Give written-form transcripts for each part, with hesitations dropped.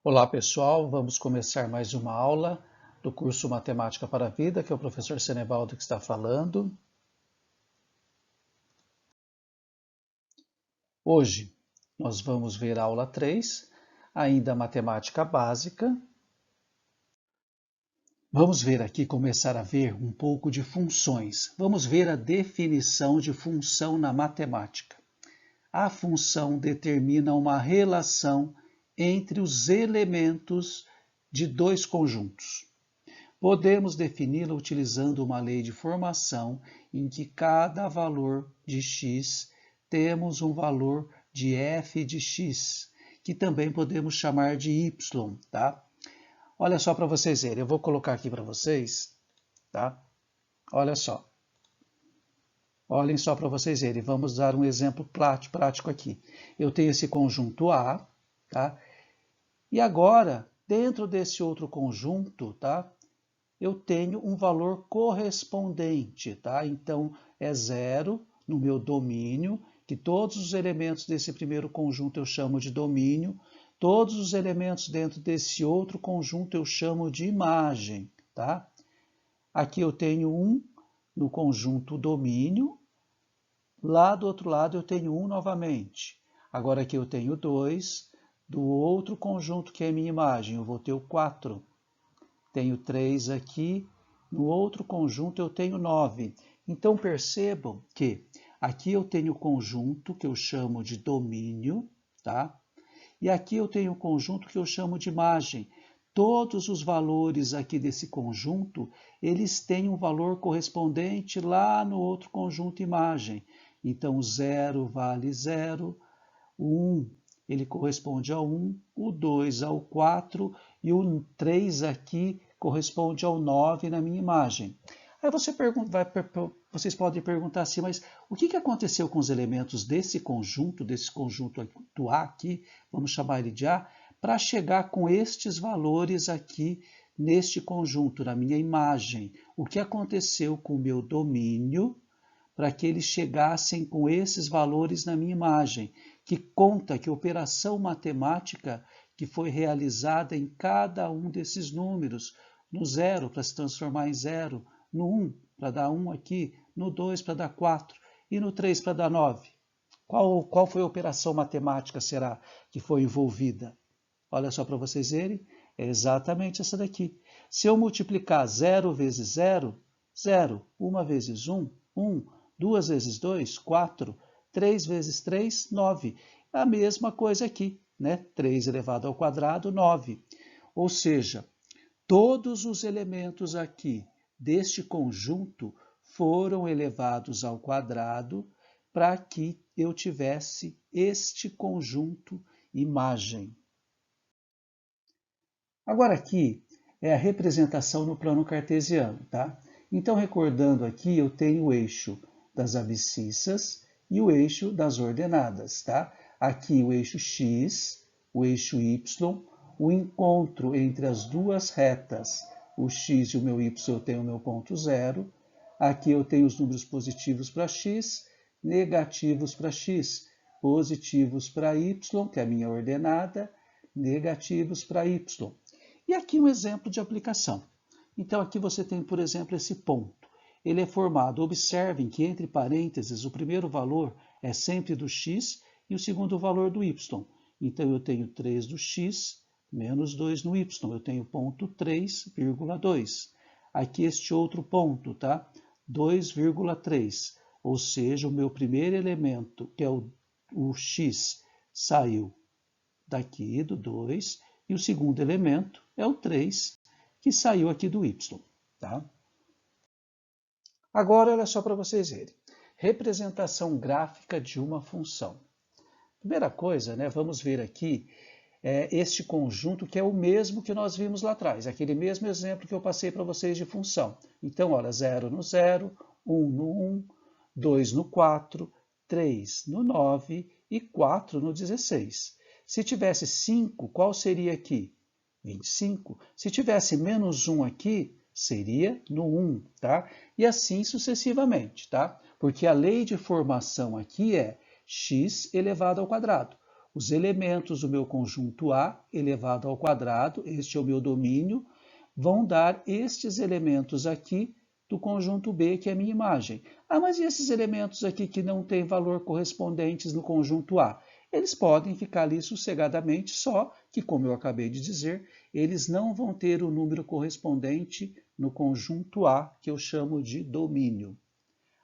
Olá pessoal, vamos começar mais uma aula do curso Matemática para a Vida, que é o professor Senevaldo que está falando. Hoje nós vamos ver a aula 3, ainda matemática básica. Vamos ver aqui, começar a ver um pouco de funções. Vamos ver a definição de função na matemática. A função determina uma relação entre os elementos de dois conjuntos. Podemos defini-la utilizando uma lei de formação em que cada valor de x temos um valor de f de x, que também podemos chamar de y, tá? Olha só para vocês verem, eu vou colocar aqui para vocês, tá? Olha só. Olhem só para vocês verem, vamos dar um exemplo prático aqui. Eu tenho esse conjunto A, tá? E agora, dentro desse outro conjunto, tá? Eu tenho um valor correspondente, tá? Então, é zero no meu domínio, que todos os elementos desse primeiro conjunto eu chamo de domínio, todos os elementos dentro desse outro conjunto eu chamo de imagem, tá? Aqui eu tenho 1 no conjunto domínio, lá do outro lado eu tenho 1 novamente. Agora aqui eu tenho 2, do outro conjunto que é a minha imagem, eu vou ter o 4. Tenho 3 aqui, no outro conjunto eu tenho 9. Então percebam que aqui eu tenho o conjunto que eu chamo de domínio, tá? E aqui eu tenho o conjunto que eu chamo de imagem. Todos os valores aqui desse conjunto, eles têm um valor correspondente lá no outro conjunto imagem. Então o 0 vale 0, o 1 ele corresponde ao 1, o 2 ao 4 e o 3 aqui corresponde ao 9 na minha imagem. Aí vocês podem perguntar assim, mas o que aconteceu com os elementos desse conjunto do A aqui, vamos chamar ele de A, para chegar com estes valores aqui neste conjunto, na minha imagem? O que aconteceu com o meu domínio para que eles chegassem com esses valores na minha imagem? Que operação matemática que foi realizada em cada um desses números, no 0 para se transformar em 0, no 1 para dar 1 aqui, no 2 para dar 4 e no 3 para dar 9. Qual foi a operação matemática, será, que foi envolvida? Olha só para vocês verem, é exatamente essa daqui. Se eu multiplicar 0 vezes 0, 0, 1 vezes 1, 1, 2 vezes 2, 4, 3 vezes 3, 9. A mesma coisa aqui, né? 3 elevado ao quadrado, 9. Ou seja, todos os elementos aqui deste conjunto foram elevados ao quadrado para que eu tivesse este conjunto imagem. Agora aqui é a representação no plano cartesiano, tá? Então, recordando aqui, eu tenho o eixo das abscissas e o eixo das ordenadas, tá? Aqui o eixo x, o eixo y, o encontro entre as duas retas, o x e o meu y, eu tenho o meu ponto zero. Aqui eu tenho os números positivos para x, negativos para x, positivos para y, que é a minha ordenada, negativos para y. E aqui um exemplo de aplicação. Então aqui você tem, por exemplo, esse ponto. Ele é formado, observem que entre parênteses o primeiro valor é sempre do x e o segundo valor do y. Então eu tenho 3 do x menos 2 no y. Eu tenho ponto 3,2. Aqui este outro ponto, tá? 2,3. Ou seja, o meu primeiro elemento, que é o x, saiu daqui do 2. E o segundo elemento é o 3, que saiu aqui do y. Tá? Agora, olha só para vocês verem. Representação gráfica de uma função. Primeira coisa, né, vamos ver aqui este conjunto que é o mesmo que nós vimos lá atrás, aquele mesmo exemplo que eu passei para vocês de função. Então, olha, 0 no 0, 1 no 1, 2 no 4, 3 no 9 e 4 no 16. Se tivesse 5, qual seria aqui? 25. Se tivesse menos 1 aqui, seria no 1, tá? E assim sucessivamente, tá? Porque a lei de formação aqui é x elevado ao quadrado. Os elementos do meu conjunto A elevado ao quadrado, este é o meu domínio, vão dar estes elementos aqui do conjunto B, que é a minha imagem. Ah, mas e esses elementos aqui que não têm valor correspondentes no conjunto A? Eles podem ficar ali sossegadamente, só que, como eu acabei de dizer, eles não vão ter o número correspondente no conjunto A, que eu chamo de domínio.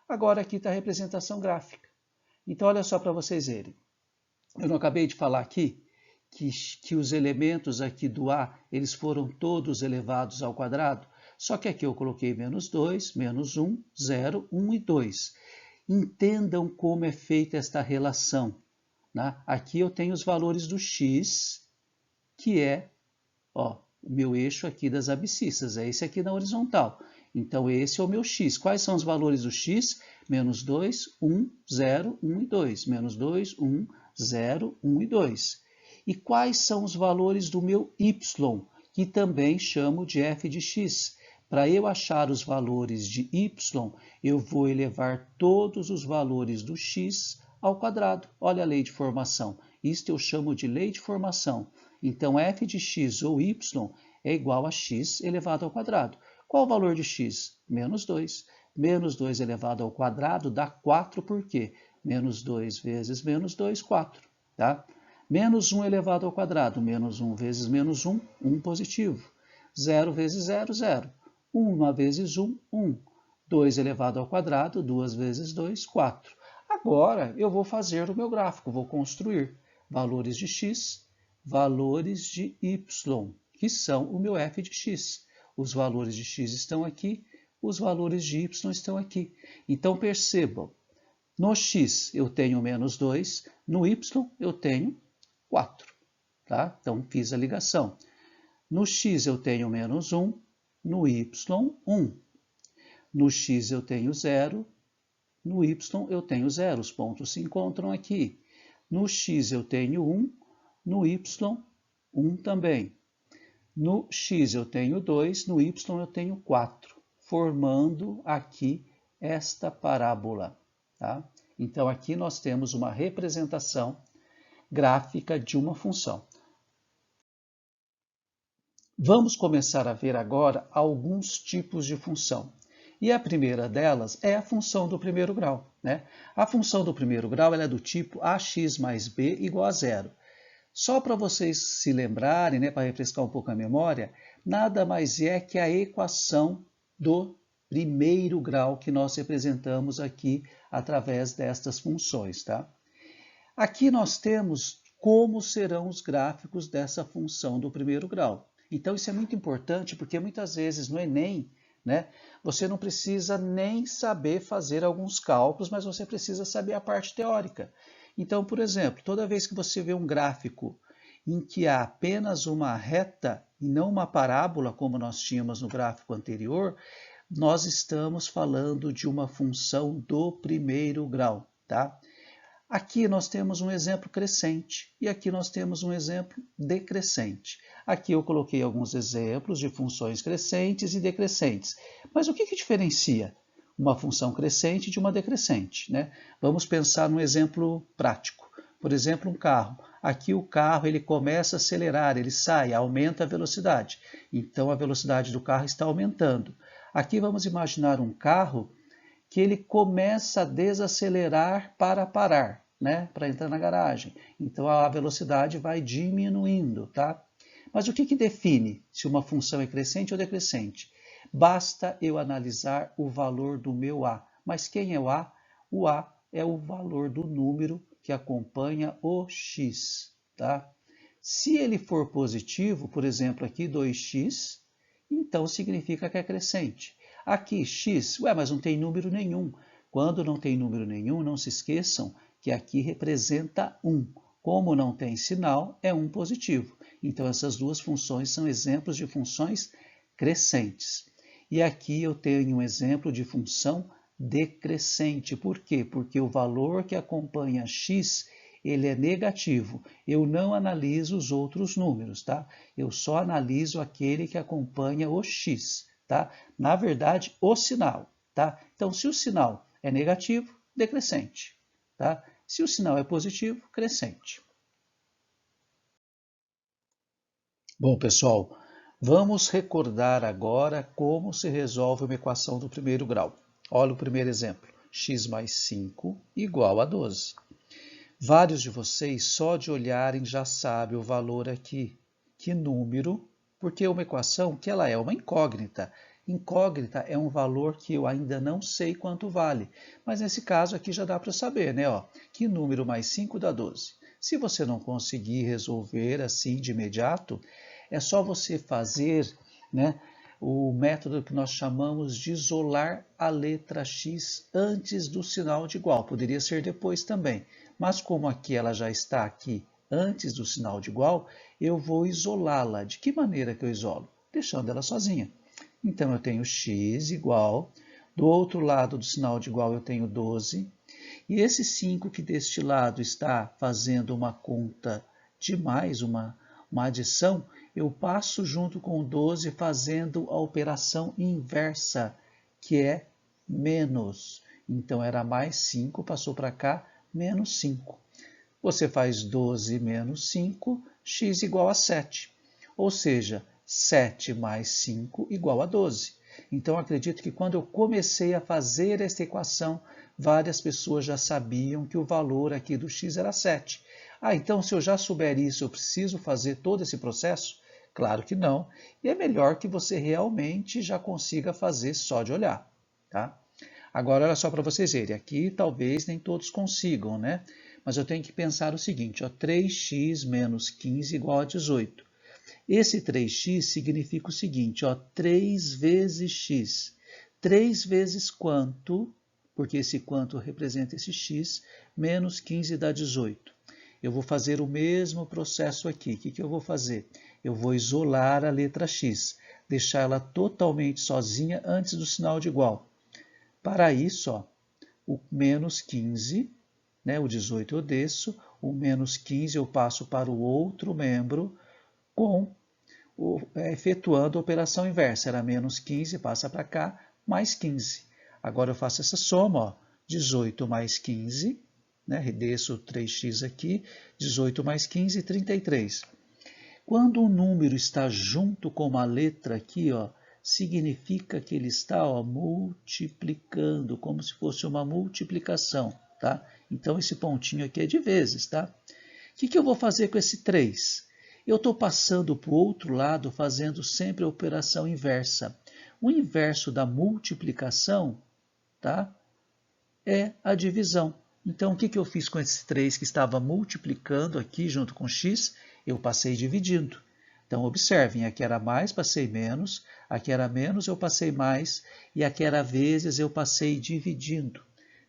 Agora aqui está a representação gráfica. Então, olha só para vocês verem. Eu não acabei de falar aqui que os elementos aqui do A, eles foram todos elevados ao quadrado? Só que aqui eu coloquei menos 2, menos 1, 0, 1 e 2. Entendam como é feita esta relação. Né? Aqui eu tenho os valores do x, que é o meu eixo aqui das abscissas, é esse aqui na horizontal. Então, esse é o meu x. Quais são os valores do x? Menos 2, 1, 0, 1 e 2. Menos 2, 1, 0, 1 e 2. E quais são os valores do meu y, que também chamo de f de x? Para eu achar os valores de y, eu vou elevar todos os valores do x ao quadrado. Olha a lei de formação. Isto eu chamo de lei de formação. Então, f de x ou y é igual a x elevado ao quadrado. Qual o valor de x? Menos 2. Menos 2 elevado ao quadrado dá 4, por quê? Menos 2 vezes menos 2, 4. Tá? Menos 1 elevado ao quadrado. Menos 1 vezes menos 1, 1 positivo. 0 vezes 0, 0. 1 vezes 1, 1. 2 elevado ao quadrado, 2 vezes 2, 4. Agora, eu vou fazer o meu gráfico, vou construir valores de x, valores de y, que são o meu f de x. Os valores de x estão aqui, os valores de y estão aqui. Então, percebam, no x eu tenho menos 2, no y eu tenho 4. Tá? Então, fiz a ligação. No x eu tenho menos 1, no y 1. No x eu tenho 0, no y eu tenho 0. Os pontos se encontram aqui. No x eu tenho 1, no y 1 também. No x eu tenho 2, no y eu tenho 4, formando aqui esta parábola. Tá? Então, aqui nós temos uma representação gráfica de uma função. Vamos começar a ver agora alguns tipos de função. E a primeira delas é a função do primeiro grau. Né? A função do primeiro grau ela é do tipo ax mais b igual a 0. Só para vocês se lembrarem, né, para refrescar um pouco a memória, nada mais é que a equação do primeiro grau que nós representamos aqui através destas funções. Tá? Aqui nós temos como serão os gráficos dessa função do primeiro grau. Então isso é muito importante porque muitas vezes no Enem, né, você não precisa nem saber fazer alguns cálculos, mas você precisa saber a parte teórica. Então, por exemplo, toda vez que você vê um gráfico em que há apenas uma reta e não uma parábola, como nós tínhamos no gráfico anterior, nós estamos falando de uma função do primeiro grau. Tá? Aqui nós temos um exemplo crescente e aqui nós temos um exemplo decrescente. Aqui eu coloquei alguns exemplos de funções crescentes e decrescentes. Mas o que diferencia uma função crescente de uma decrescente? Né? Vamos pensar num exemplo prático. Por exemplo, um carro. Aqui o carro ele começa a acelerar, ele sai, aumenta a velocidade. Então a velocidade do carro está aumentando. Aqui vamos imaginar um carro que ele começa a desacelerar para parar, né? Para entrar na garagem. Então a velocidade vai diminuindo. Tá? Mas o que define se uma função é crescente ou decrescente? Basta eu analisar o valor do meu A. Mas quem é o A? O A é o valor do número que acompanha o x. Tá? Se ele for positivo, por exemplo, aqui 2x, então significa que é crescente. Aqui, x, mas não tem número nenhum. Quando não tem número nenhum, não se esqueçam que aqui representa 1. Como não tem sinal, é 1 positivo. Então, essas duas funções são exemplos de funções crescentes. E aqui eu tenho um exemplo de função decrescente. Por quê? Porque o valor que acompanha x, ele é negativo. Eu não analiso os outros números, tá? Eu só analiso aquele que acompanha o x, tá? Na verdade, o sinal, tá? Então, se o sinal é negativo, decrescente, tá? Se o sinal é positivo, crescente. Bom, pessoal, vamos recordar agora como se resolve uma equação do primeiro grau. Olha o primeiro exemplo, x mais 5 igual a 12. Vários de vocês, só de olharem, já sabem o valor aqui. Que número? Porque é uma equação que ela é uma incógnita. Incógnita é um valor que eu ainda não sei quanto vale. Mas nesse caso aqui já dá para saber, né? Ó, que número mais 5 dá 12. Se você não conseguir resolver assim de imediato, é só você fazer, né, o método que nós chamamos de isolar a letra x antes do sinal de igual. Poderia ser depois também. Mas como aqui ela já está aqui antes do sinal de igual, eu vou isolá-la. De que maneira que eu isolo? Deixando ela sozinha. Então eu tenho x igual, do outro lado do sinal de igual eu tenho 12, e esse 5 que deste lado está fazendo uma conta de mais, uma adição, eu passo junto com o 12 fazendo a operação inversa, que é menos. Então era mais 5, passou para cá, menos 5. Você faz 12 menos 5, x igual a 7. Ou seja, 7 mais 5 igual a 12. Então, acredito que quando eu comecei a fazer esta equação, várias pessoas já sabiam que o valor aqui do x era 7. Ah, então se eu já souber isso, eu preciso fazer todo esse processo? Claro que não. E é melhor que você realmente já consiga fazer só de olhar, tá? Agora, olha só para vocês verem. Aqui talvez nem todos consigam, né? Mas eu tenho que pensar o seguinte, ó, 3x menos 15 igual a 18. Esse 3x significa o seguinte, ó, 3 vezes x. 3 vezes quanto, porque esse quanto representa esse x, menos 15 dá 18. Eu vou fazer o mesmo processo aqui. O que eu vou fazer? Eu vou isolar a letra x, deixar ela totalmente sozinha antes do sinal de igual. Para isso, ó, o menos 15, né, o 18 eu desço, o menos 15 eu passo para o outro membro, efetuando a operação inversa. Era menos 15, passa para cá, mais 15. Agora eu faço essa soma, ó, 18 mais 15, né, desço 3x aqui, 18 mais 15, 33. Quando o número está junto com uma letra aqui, ó, significa que ele está, ó, multiplicando, como se fosse uma multiplicação, tá? Então esse pontinho aqui é de vezes, tá? O que eu vou fazer com esse 3? Eu estou passando para o outro lado, fazendo sempre a operação inversa. O inverso da multiplicação, tá, é a divisão. Então, o que eu fiz com esse 3 que estava multiplicando aqui junto com x? Eu passei dividindo. Então, observem, aqui era mais, passei menos, aqui era menos, eu passei mais, e aqui era vezes, eu passei dividindo.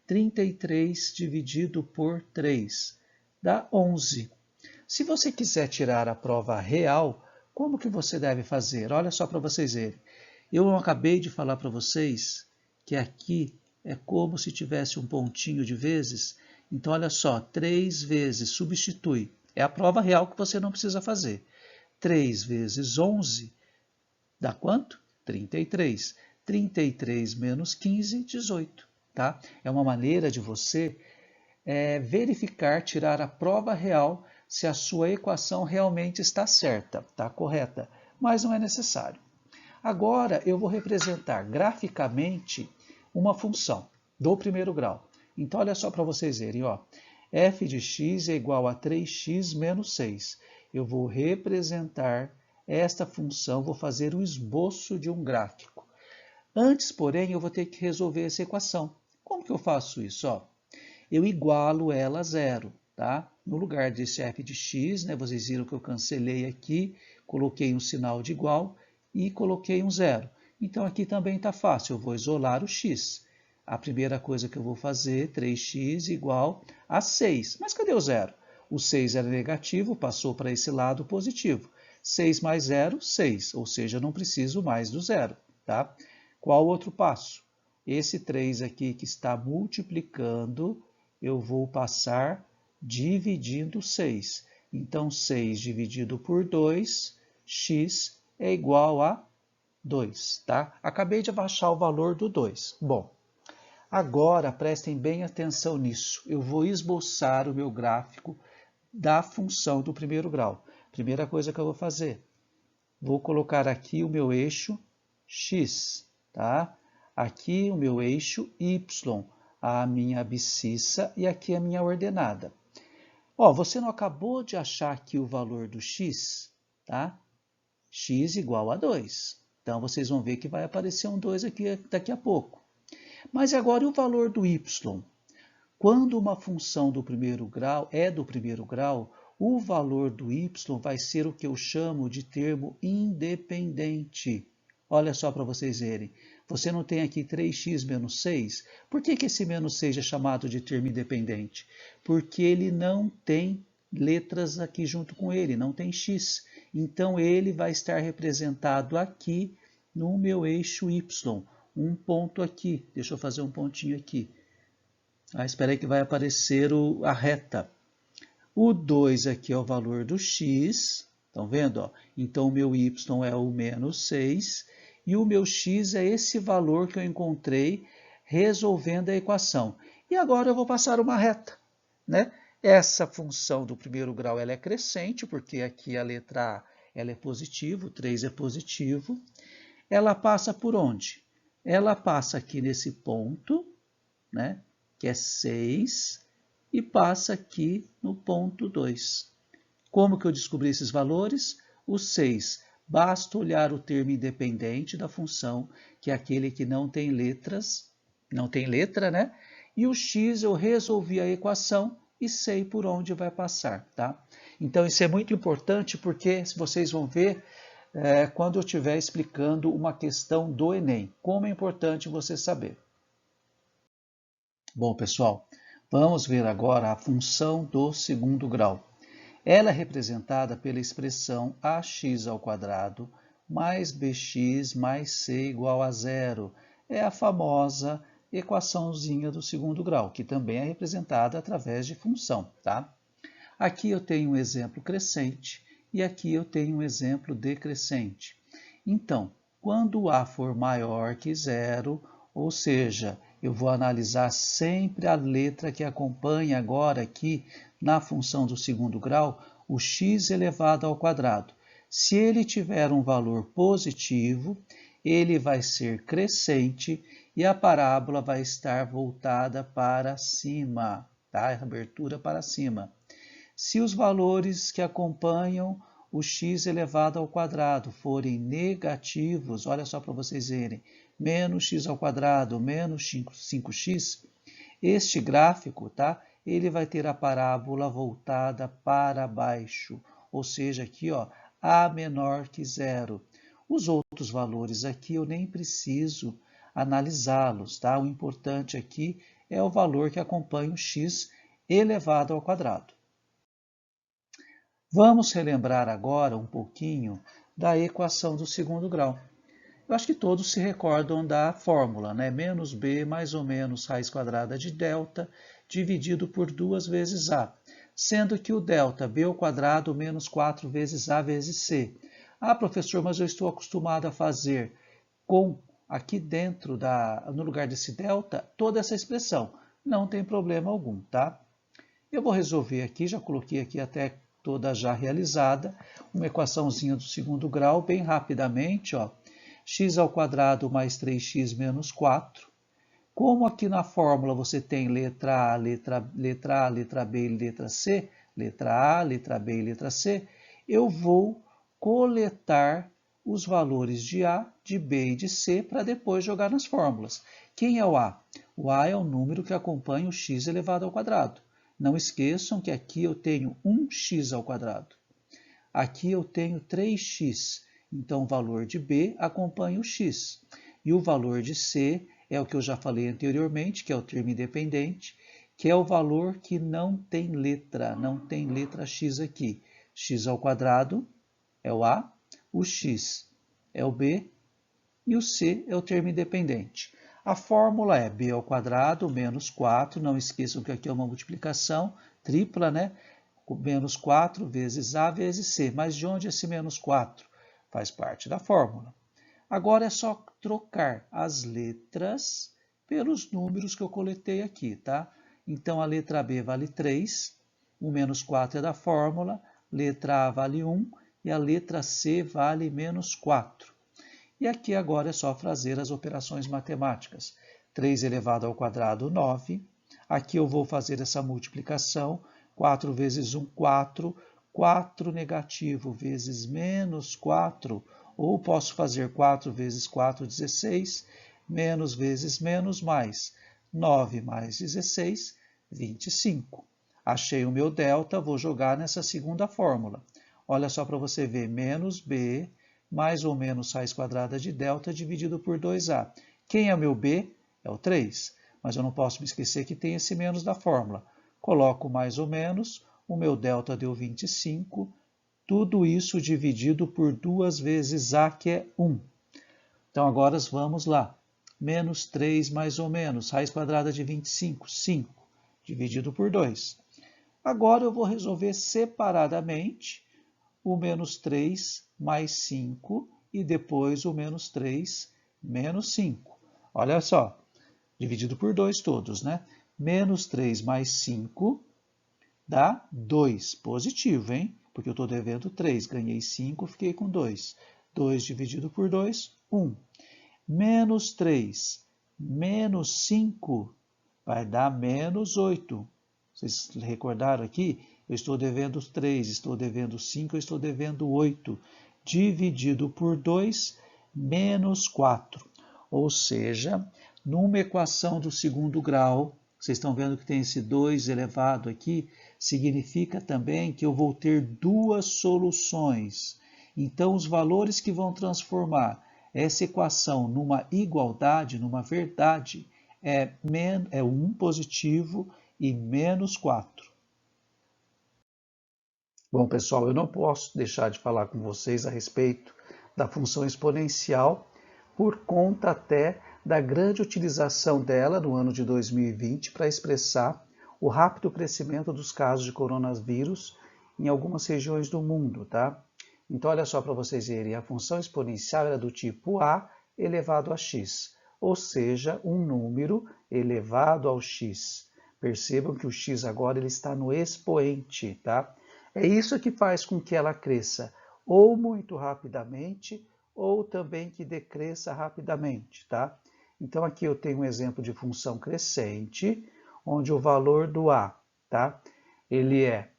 33 dividido por 3 dá 11. Se você quiser tirar a prova real, como que você deve fazer? Olha só para vocês verem. Eu acabei de falar para vocês que aqui é como se tivesse um pontinho de vezes. Então, olha só, 3 vezes, substitui. É a prova real que você não precisa fazer. 3 vezes 11 dá quanto? 33. 33 menos 15, 18. Tá? É uma maneira de você verificar, tirar a prova real se a sua equação realmente está certa, está correta, mas não é necessário. Agora eu vou representar graficamente uma função do primeiro grau. Então olha só para vocês verem, ó, f de x é igual a 3x menos 6. Eu vou representar esta função, vou fazer o esboço de um gráfico. Antes, porém, eu vou ter que resolver essa equação. Como que eu faço isso? Ó, eu igualo ela a zero. Tá? No lugar desse f de x, né, vocês viram que eu cancelei aqui, coloquei um sinal de igual e coloquei um zero. Então aqui também está fácil, eu vou isolar o x. A primeira coisa que eu vou fazer, 3x igual a 6. Mas cadê o zero? O 6 era negativo, passou para esse lado positivo. 6 mais 0, 6, ou seja, eu não preciso mais do zero. Tá? Qual o outro passo? Esse 3 aqui que está multiplicando, eu vou passar dividindo 6. Então, 6 dividido por 2, x é igual a 2. Tá? Acabei de achar o valor do 2. Bom, agora prestem bem atenção nisso. Eu vou esboçar o meu gráfico da função do primeiro grau. Primeira coisa que eu vou fazer, vou colocar aqui o meu eixo x, tá? Aqui o meu eixo y, a minha abscissa e aqui a minha ordenada. Ó, você não acabou de achar aqui o valor do x, tá? X igual a 2. Então, vocês vão ver que vai aparecer um 2 aqui daqui a pouco. Mas agora e o valor do y? Quando uma função do primeiro grau é do primeiro grau, o valor do y vai ser o que eu chamo de termo independente. Olha só para vocês verem. Você não tem aqui 3x menos 6? Por que esse menos 6 é chamado de termo independente? Porque ele não tem letras aqui junto com ele, não tem x. Então, ele vai estar representado aqui no meu eixo y. Um ponto aqui. Deixa eu fazer um pontinho aqui. Espera aí que vai aparecer a reta. O 2 aqui é o valor do x. Estão vendo? Ó? Então, o meu y é o menos 6. E o meu x é esse valor que eu encontrei resolvendo a equação. E agora eu vou passar uma reta, né? Essa função do primeiro grau ela é crescente, porque aqui a letra A ela é positivo, 3 é positivo. Ela passa por onde? Ela passa aqui nesse ponto, né? Que é 6, e passa aqui no ponto 2. Como que eu descobri esses valores? O 6, basta olhar o termo independente da função, que é aquele que não tem letras, não tem letra, né? E o x eu resolvi a equação e sei por onde vai passar, tá? Então isso é muito importante porque vocês vão ver quando eu estiver explicando uma questão do Enem, como é importante você saber. Bom, pessoal, vamos ver agora a função do segundo grau. Ela é representada pela expressão ax² mais bx mais c igual a zero. É a famosa equaçãozinha do segundo grau, que também é representada através de função, tá? Aqui eu tenho um exemplo crescente e aqui eu tenho um exemplo decrescente. Então, quando A for maior que zero, ou seja, eu vou analisar sempre a letra que acompanha agora aqui na função do segundo grau, o x elevado ao quadrado. Se ele tiver um valor positivo, ele vai ser crescente e a parábola vai estar voltada para cima, tá? Abertura para cima. Se os valores que acompanham o x elevado ao quadrado forem negativos, olha só para vocês verem, menos x ao quadrado, menos 5x, este gráfico, tá? Ele vai ter a parábola voltada para baixo, ou seja, aqui, ó, A menor que zero. Os outros valores aqui eu nem preciso analisá-los, tá? O importante aqui é o valor que acompanha o x elevado ao quadrado. Vamos relembrar agora um pouquinho da equação do segundo grau. Eu acho que todos se recordam da fórmula, né? Menos b mais ou menos raiz quadrada de delta dividido por 2 vezes a, sendo que o delta b ao quadrado menos 4 vezes a vezes c. Ah, professor, mas eu estou acostumado a fazer com aqui dentro, no lugar desse delta, toda essa expressão. Não tem problema algum, tá? Eu vou resolver aqui, já coloquei aqui até toda já realizada, uma equaçãozinha do segundo grau, bem rapidamente, ó. X ao quadrado mais 3x menos 4. Como aqui na fórmula você tem letra A, letra B e letra C, letra A, letra B e letra C, eu vou coletar os valores de A, de B e de C para depois jogar nas fórmulas. Quem é o A? O A é o número que acompanha o x elevado ao quadrado. Não esqueçam que aqui eu tenho 1x ao quadrado. Aqui eu tenho 3x. Então, o valor de B acompanha o x. E o valor de C é o que eu já falei anteriormente, que é o termo independente, que é o valor que não tem letra x aqui. X ao quadrado é o A, o x é o B e o C é o termo independente. A fórmula é b ao quadrado menos 4, não esqueçam que aqui é uma multiplicação tripla, né? Menos 4 vezes A vezes C. Mas de onde é esse menos 4? Faz parte da fórmula. Agora é só trocar as letras pelos números que eu coletei aqui, tá? Então a letra B vale 3, o menos 4 é da fórmula, letra A vale 1 e a letra C vale menos 4. E aqui agora é só fazer as operações matemáticas. 3 elevado ao quadrado, 9. Aqui eu vou fazer essa multiplicação. 4 vezes 1, 4. 4 negativo vezes menos 4. Ou posso fazer 4 vezes 4, 16. Menos vezes menos mais. 9 mais 16, 25. Achei o meu delta, vou jogar nessa segunda fórmula. Olha só para você ver, menos b mais ou menos raiz quadrada de delta dividido por 2a. Quem é o meu b? É o 3. Mas eu não posso me esquecer que tem esse menos da fórmula. Coloco mais ou menos, o meu delta deu 25. Tudo isso dividido por 2 vezes a, que é 1. Então agora vamos lá. Menos 3 mais ou menos, raiz quadrada de 25, 5, dividido por 2. Agora eu vou resolver separadamente o menos 3 mais 5 e depois o menos 3 menos 5. Olha só, dividido por 2 todos, né? Menos 3 mais 5 dá 2, positivo, hein? Porque eu estou devendo 3, ganhei 5, fiquei com 2. 2 dividido por 2, 1. Menos 3 menos 5 vai dar menos 8. Vocês recordaram aqui? Eu estou devendo 3, estou devendo 5, eu estou devendo 8. Dividido por 2, menos 4. Ou seja, numa equação do segundo grau, vocês estão vendo que tem esse 2 elevado aqui, significa também que eu vou ter duas soluções. Então, os valores que vão transformar essa equação numa igualdade, numa verdade, é 1 positivo e menos 4. Bom, pessoal, eu não posso deixar de falar com vocês a respeito da função exponencial, por conta até da grande utilização dela no ano de 2020 para expressar o rápido crescimento dos casos de coronavírus em algumas regiões do mundo, tá? Então, olha só para vocês verem, a função exponencial era do tipo a elevado a x, ou seja, um número elevado ao x. Percebam que o x agora ele está no expoente, tá? É isso que faz com que ela cresça ou muito rapidamente ou também que decresça rapidamente, tá? Então aqui eu tenho um exemplo de função crescente, onde o valor do a, tá? Ele é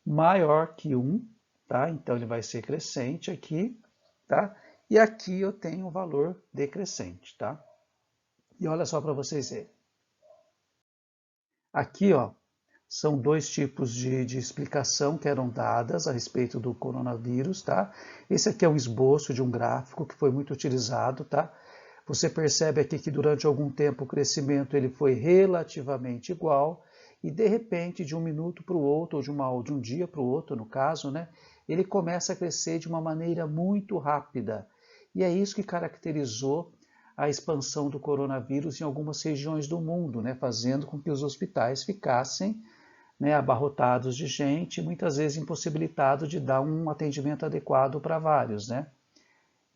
maior que 1, tá? Então ele vai ser crescente aqui, tá? E aqui eu tenho o valor decrescente, tá? E olha só para vocês verem. Aqui, ó, são dois tipos de explicação que eram dadas a respeito do coronavírus, tá? Esse aqui é um esboço de um gráfico que foi muito utilizado, tá? Você percebe aqui que durante algum tempo o crescimento ele foi relativamente igual e de repente, de um minuto para o outro, ou de um dia para o outro, no caso, né, ele começa a crescer de uma maneira muito rápida. E é isso que caracterizou a expansão do coronavírus em algumas regiões do mundo, né, fazendo com que os hospitais ficassem, né, abarrotados de gente, muitas vezes impossibilitados de dar um atendimento adequado para vários, né?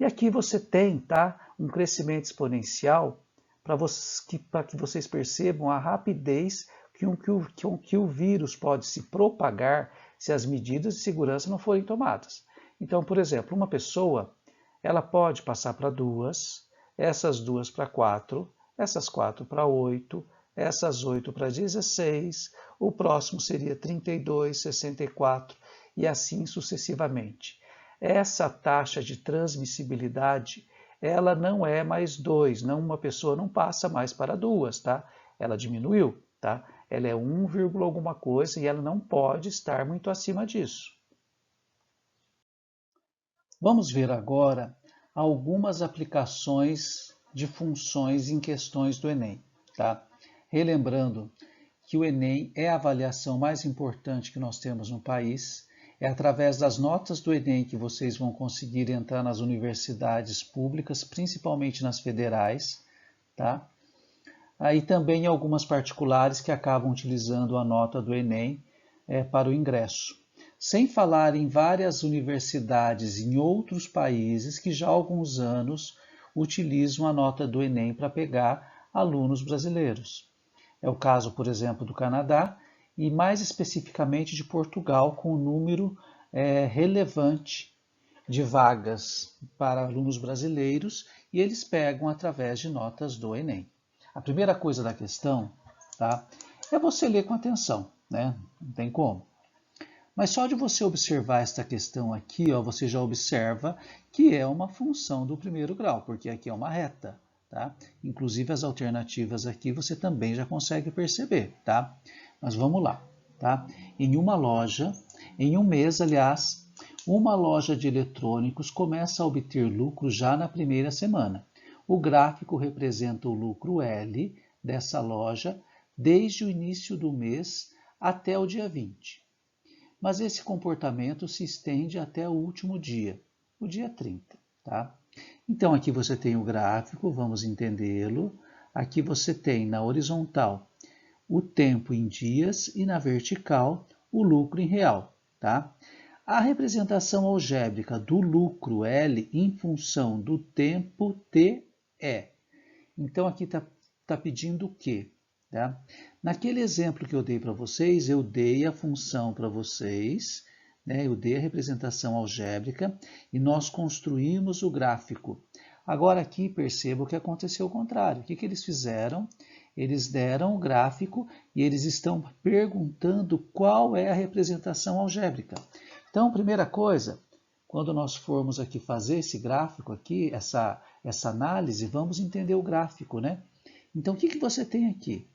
E aqui você tem, tá, um crescimento exponencial para que vocês percebam a rapidez que o vírus pode se propagar se as medidas de segurança não forem tomadas. Então, por exemplo, uma pessoa, ela pode passar para 2, essas 2 para 4, essas 4 para 8, essas 8 para 16, o próximo seria 32, 64 e assim sucessivamente. Essa taxa de transmissibilidade, ela não é mais 2, uma pessoa não passa mais para 2, tá? Ela diminuiu, tá? Ela é 1, alguma coisa e ela não pode estar muito acima disso. Vamos ver agora algumas aplicações de funções em questões do Enem, tá? Relembrando que o Enem é a avaliação mais importante que nós temos no país. É através das notas do Enem que vocês vão conseguir entrar nas universidades públicas, principalmente nas federais, tá? Aí também algumas particulares que acabam utilizando a nota do Enem para o ingresso. Sem falar em várias universidades em outros países que já há alguns anos utilizam a nota do Enem para pegar alunos brasileiros. É o caso, por exemplo, do Canadá e mais especificamente de Portugal, com o número relevante de vagas para alunos brasileiros e eles pegam através de notas do Enem. A primeira coisa da questão, tá, é você ler com atenção, né? Não tem como. Mas só de você observar esta questão aqui, ó, você já observa que é uma função do primeiro grau, porque aqui é uma reta, tá? Inclusive as alternativas aqui você também já consegue perceber, tá? Mas vamos lá, tá? Em uma loja, em um mês, aliás, uma loja de eletrônicos começa a obter lucro já na primeira semana. O gráfico representa o lucro L dessa loja desde o início do mês até o dia 20. Mas esse comportamento se estende até o último dia, o dia 30. Tá? Então aqui você tem o gráfico, vamos entendê-lo. Aqui você tem na horizontal o tempo em dias e na vertical o lucro em real. Tá? A representação algébrica do lucro L em função do tempo T é. Então aqui está pedindo o quê? Tá? Naquele exemplo que eu dei para vocês, eu dei a função para vocês, né? Eu dei a representação algébrica e nós construímos o gráfico. Agora aqui perceba que aconteceu o contrário. O que eles fizeram? Eles deram o gráfico e eles estão perguntando qual é a representação algébrica. Então, primeira coisa, quando nós formos aqui fazer esse gráfico aqui, essa análise, vamos entender o gráfico, né? Então, o que você tem aqui?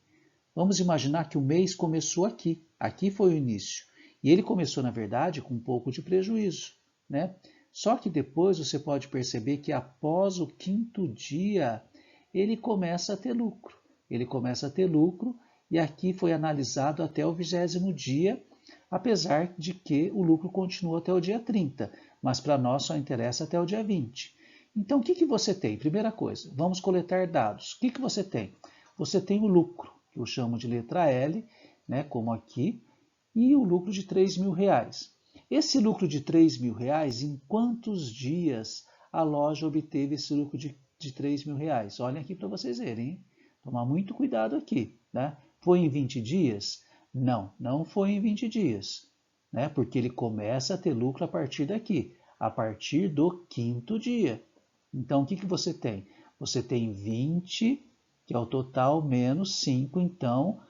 Vamos imaginar que o mês começou aqui. Aqui foi o início. E ele começou, na verdade, com um pouco de prejuízo, né? Só que depois você pode perceber que após o 5º dia, ele começa a ter lucro. Ele começa a ter lucro e aqui foi analisado até o 20º dia, apesar de que o lucro continua até o dia 30, mas para nós só interessa até o dia 20. Então, o que você tem? Primeira coisa, vamos coletar dados. O que você tem? Você tem o lucro, que eu chamo de letra L, né, como aqui, e o lucro de R$3.000. Esse lucro de R$3.000, em quantos dias a loja obteve esse lucro de R$3.000? Olhem aqui para vocês verem, hein? Tomar muito cuidado aqui, né? Foi em 20 dias? Não, não foi em 20 dias, né? Porque ele começa a ter lucro a partir daqui, a partir do 5º dia. Então, o que você tem? Você tem 20, que é o total, menos 5, então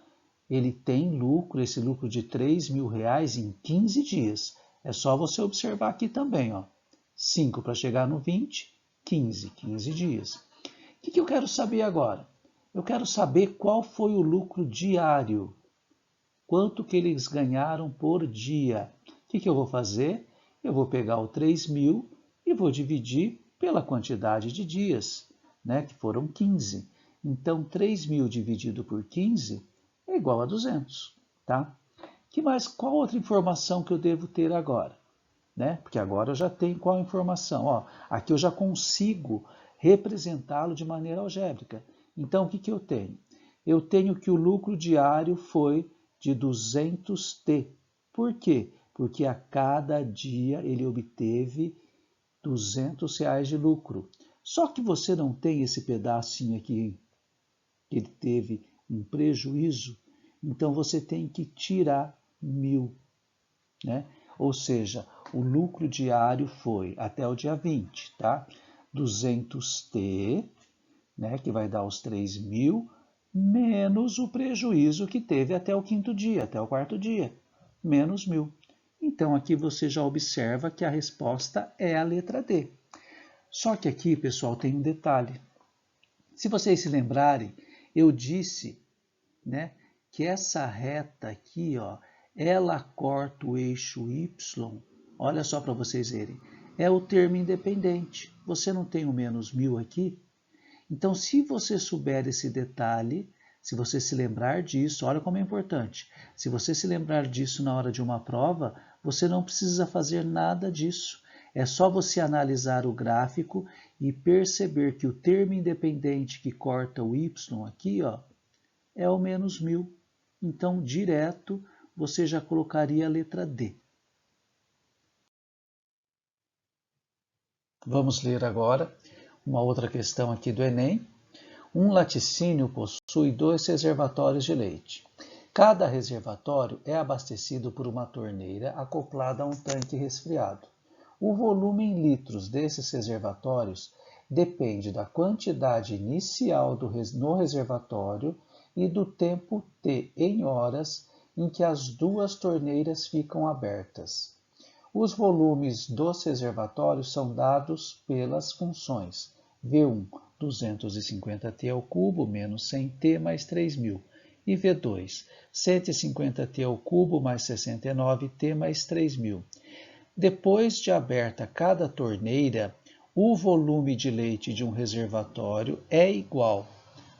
ele tem lucro, esse lucro de R$3.000 em 15 dias. É só você observar aqui também, ó. 5 para chegar no 20, 15 dias. O que eu quero saber agora? Eu quero saber qual foi o lucro diário. Quanto que eles ganharam por dia. O que eu vou fazer? Eu vou pegar o 3.000 e vou dividir pela quantidade de dias, né, que foram 15. Então, 3.000 dividido por 15 é igual a 200. Tá? Qual outra informação que eu devo ter agora? Né? Porque agora eu já tenho qual informação? Ó, aqui eu já consigo representá-lo de maneira algébrica. Então, o que eu tenho? Eu tenho que o lucro diário foi de 200T. Por quê? Porque a cada dia ele obteve R$200 de lucro. Só que você não tem esse pedacinho aqui, que ele teve um prejuízo, então você tem que tirar 1.000. Né? Ou seja, o lucro diário foi até o dia 20, tá? 200T, né, que vai dar os 3.000, menos o prejuízo que teve até o 5º dia, até o 4º dia, menos 1.000. Então, aqui você já observa que a resposta é a letra D. Só que aqui, pessoal, tem um detalhe. Se vocês se lembrarem, eu disse, né, que essa reta aqui, ó, ela corta o eixo Y. Olha só para vocês verem. É o termo independente. Você não tem o menos 1.000 aqui? Então, se você souber esse detalhe, se você se lembrar disso, olha como é importante. Se você se lembrar disso na hora de uma prova, você não precisa fazer nada disso. É só você analisar o gráfico e perceber que o termo independente que corta o Y aqui, ó, é o menos 1.000. Então, direto, você já colocaria a letra D. Vamos ler agora uma outra questão aqui do Enem. Um laticínio possui 2 reservatórios de leite. Cada reservatório é abastecido por uma torneira acoplada a um tanque resfriado. O volume em litros desses reservatórios depende da quantidade inicial no reservatório e do tempo T em horas em que as duas torneiras ficam abertas. Os volumes dos reservatórios são dados pelas funções V1, 250T ao cubo menos 100T mais 3.000, e V2, 150T ao cubo mais 69T mais 3.000. Depois de aberta cada torneira, o volume de leite de um reservatório é igual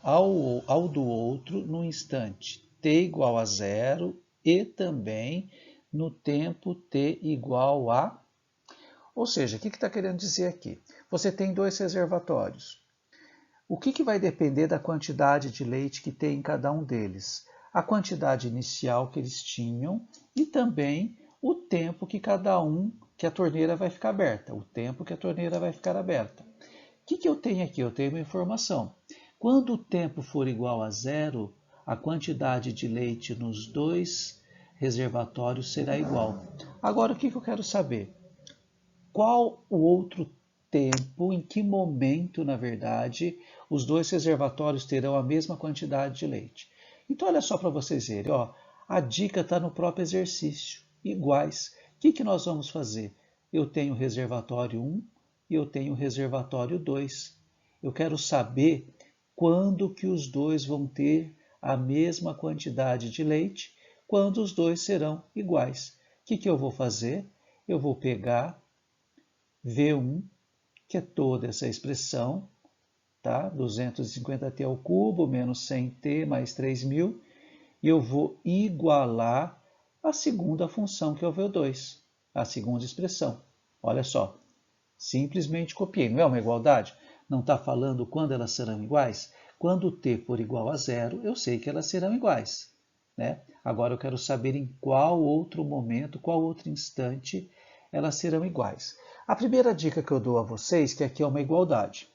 ao do outro no instante t igual a 0 e também no tempo t igual a... Ou seja, o que está querendo dizer aqui? Você tem dois reservatórios. O que vai depender da quantidade de leite que tem em cada um deles? A quantidade inicial que eles tinham e também o tempo que que a torneira vai ficar aberta, o tempo que a torneira vai ficar aberta. O que eu tenho aqui? Eu tenho uma informação. Quando o tempo for igual a 0, a quantidade de leite nos dois reservatórios será igual. Agora, o que eu quero saber? Qual o outro tempo, em que momento, na verdade, os dois reservatórios terão a mesma quantidade de leite? Então, olha só para vocês verem, ó, a dica está no próprio exercício, iguais. O que nós vamos fazer? Eu tenho o reservatório 1 e eu tenho o reservatório 2. Eu quero saber quando que os dois vão ter a mesma quantidade de leite, quando os dois serão iguais. O que eu vou fazer? Eu vou pegar V1, que é toda essa expressão, tá? 250t ao cubo menos 100t mais 3.000, e eu vou igualar a segunda função, que é o V2, a segunda expressão. Olha só, simplesmente copiei. Não é uma igualdade? Não está falando quando elas serão iguais? Quando t for igual a 0, eu sei que elas serão iguais, né? Agora eu quero saber em qual outro momento, qual outro instante elas serão iguais. A primeira dica que eu dou a vocês, que aqui é uma igualdade.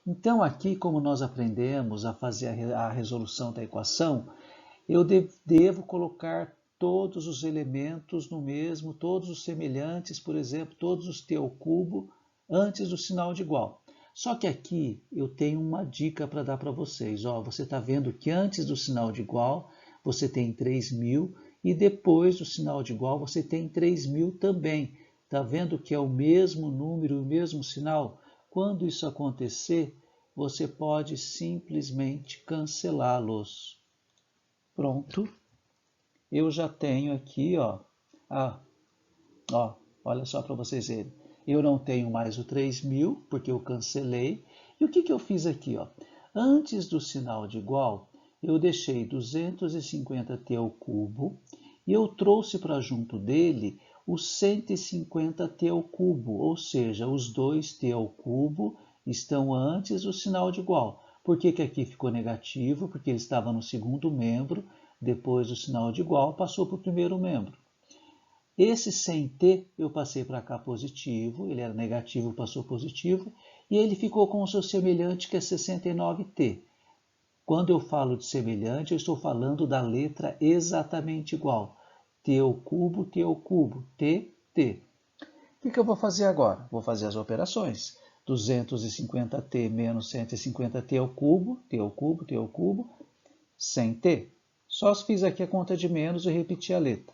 Então aqui, como nós aprendemos a fazer a resolução da equação, eu devo colocar todos os elementos no mesmo, todos os semelhantes, por exemplo, todos os t ao cubo, antes do sinal de igual. Só que aqui eu tenho uma dica para dar para vocês. Ó, você está vendo que antes do sinal de igual você tem 3.000 e depois do sinal de igual você tem 3.000 também. Está vendo que é o mesmo número, o mesmo sinal? Quando isso acontecer, você pode simplesmente cancelá-los. Pronto. Eu já tenho aqui, ó, olha só para vocês verem. Eu não tenho mais o 3.000, porque eu cancelei. E o que eu fiz aqui? Ó? Antes do sinal de igual, eu deixei 250t ao cubo e eu trouxe para junto dele o 150t ao cubo, ou seja, os dois t ao cubo estão antes do sinal de igual. Por que aqui ficou negativo? Porque ele estava no segundo membro, depois do sinal de igual passou para o primeiro membro. Esse 100t eu passei para cá positivo, ele era negativo, passou positivo, e ele ficou com o seu semelhante, que é 69t. Quando eu falo de semelhante, eu estou falando da letra exatamente igual. T ao cubo, t, t. O que eu vou fazer agora? Vou fazer as operações. 250t menos 150t ao cubo, 100t. Só fiz aqui a conta de menos e repeti a letra.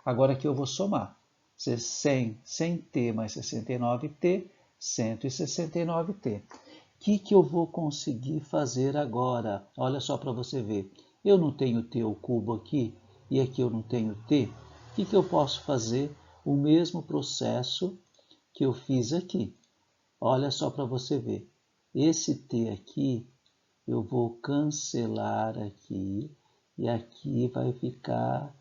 Agora aqui eu vou somar. 100t mais 69t, 169t. O que eu vou conseguir fazer agora? Olha só para você ver. Eu não tenho t ao cubo aqui e aqui eu não tenho t. O que eu posso fazer? O mesmo processo que eu fiz aqui. Olha só para você ver. Esse t aqui eu vou cancelar aqui e aqui vai ficar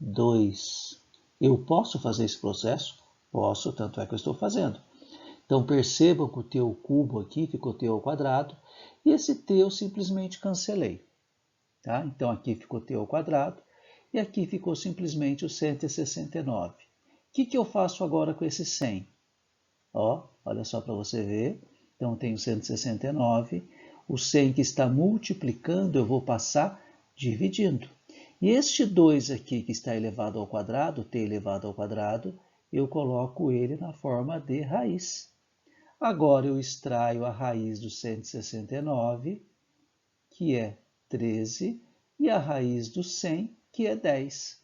2. Eu posso fazer esse processo? Posso, tanto é que eu estou fazendo. Então percebam que o t ao cubo aqui ficou t ao quadrado e esse t eu simplesmente cancelei. Tá? Então aqui ficou t ao quadrado e aqui ficou simplesmente o 169. O que eu faço agora com esse 100? Ó, olha só para você ver. Então eu tenho 169. O 100 que está multiplicando eu vou passar dividindo. E este 2 aqui que está elevado ao quadrado, t elevado ao quadrado, eu coloco ele na forma de raiz. Agora eu extraio a raiz do 169, que é 13, e a raiz do 100, que é 10.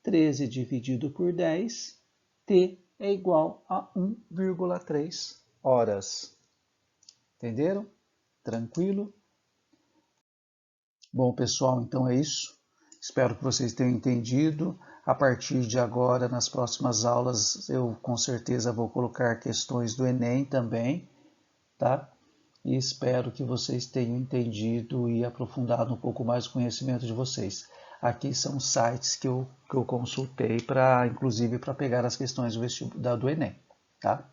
13 dividido por 10, t é igual a 1,3 horas. Entenderam? Tranquilo? Bom, pessoal, então é isso. Espero que vocês tenham entendido. A partir de agora, nas próximas aulas, eu com certeza vou colocar questões do Enem também, tá? E espero que vocês tenham entendido e aprofundado um pouco mais o conhecimento de vocês. Aqui são sites que eu consultei, inclusive para pegar as questões do Enem, tá?